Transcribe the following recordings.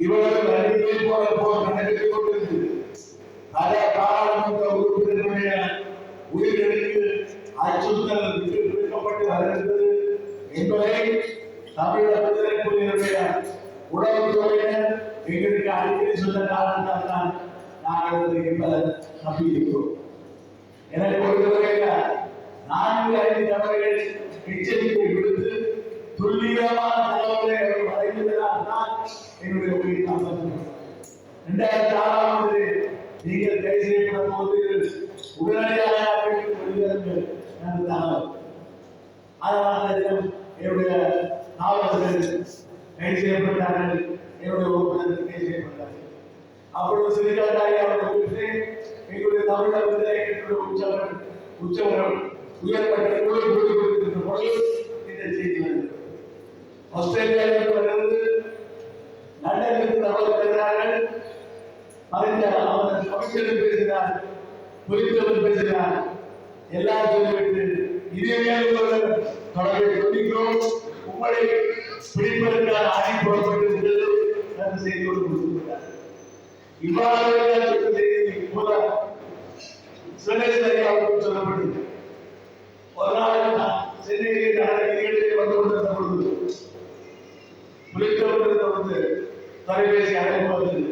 இவர்கள் அடிப்படை போல நடந்து கொண்டிருந்தது. பல பாராளுமன்ற உறுப்பினர்களுடைய உயிர்களுக்கு அச்சுறுத்தல் விடுக்கப்பட்டு வருகிறது என்பதை தமிழக விடுதலை புலிகளுடைய உளவுத்துறையினர் எங்களுக்கு அடிக்கடி சொன்ன காரணத்தால் தான் நாங்கள் நம்பியிருக்கிறோம். எனக்கு பொறுத்தவரையில் 4-5 நபர்கள் எச்சரிக்கை விடுத்து துல்லியமான தகவலை வழங்கியதால் தான் என்னுடைய உயிர் காப்பாற்றப்பட்டது. 2006ஆம் ஆண்டு நீங்கள் கைது செய்யப்படும் போது உடனடியாக வெளியிடுங்கள் தகவல். அதனால் என்னுடைய காவலர்கள் கைது செய்யப்பட்டார்கள், என்னுடைய உறுப்பினர்கள் கைது செய்யப்பட்டார்கள். அப்பொழுது சிறிகாட்டாய் அவர்களுக்கு எங்களுடைய தமிழக விடுதலை உச்சவரம் உயர்மட்ட குழு கொடுத்திருக்கின்ற பொழுது இந்த செய்தி வந்தது. ஆஸ்திரேலியாவிலிருந்து லண்டனுக்கு தகவல் பெறுகிறார்கள். மறைந்த அவர் அமைச்சர்கள் பேசுகிறார், புரிந்தவர் பேசுகிறார், எல்லாம் சொல்லிவிட்டு இனிமேல் தொடர்பை துணிக்கிறோம், உங்களை பிடிப்பதற்கான அணை புறப்பட்டிருக்கிறது என்று செய்தி கொண்டு கொடுத்திருக்கிறார். இவ்வாறு செய்தி மூலம் அவருக்கு சொல்லப்பட்டது. ஒரு நாள் சென்னையில் நிகழ்ச்சியை வந்து கொண்டிருந்த பொழுது புலித்தவர்கள் தொலைபேசி அழைப்பு வந்தது.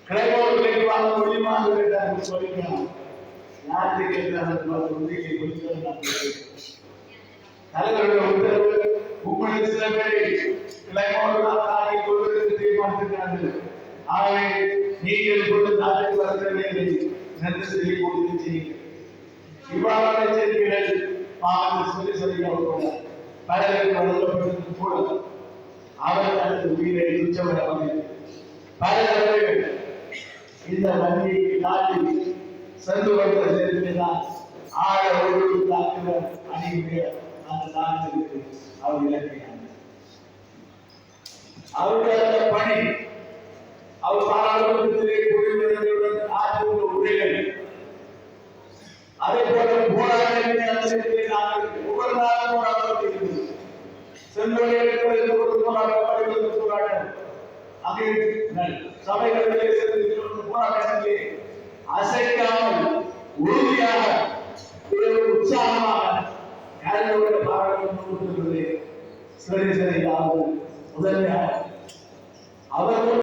கிளைமோடு வாங்க முடியுமா என்று சொல்லிக்கலாம். யாருக்கு கேட்கிறார்கள் தலைவருடைய உத்தரவு. உங்களுக்கு சில பேரை கிளைமோடு தாக்கி கொள்வதற்கு தீர்மானித்திருக்கிறார்கள். ஆகவே நீங்கள் கொண்டு நாட்டுக்கு வருகிறதை நிறுத்த செய்ய முடிவு செய்யுங்கள். இவ்வாறான செய்திகள் சொல்லி பலருக்கு வழங்கப்பட்டது கூட அவர் தனது உயிரை துச்சவராக பல தடவைகள் இந்த வங்கி நாட்டில் சென்று வந்த சேர்ந்துதான் ஆழ ஒழுங்கு தாக்குதல் அணியுடைய அந்த நாட்டிற்கு அவர் இலக்கினார். அவருடைய அந்த பணி அவர் பாராளுமன்றத்திலே குழுவினர்களுடன் ஆற்றியுள்ள உரைகள், அதே போல போராட்டங்களை நாங்கள் ஒவ்வொரு நாளும் போராட்டம் இருக்கிறது. செங்கோட்டையில் போராட்டம், அங்கே சபைகளிலே போராட்டத்திலே அசைக்காமல் உறுதியாக உற்சாகமாக யாரோட பாராளுமன்ற சரி முதன்மையாக அவர்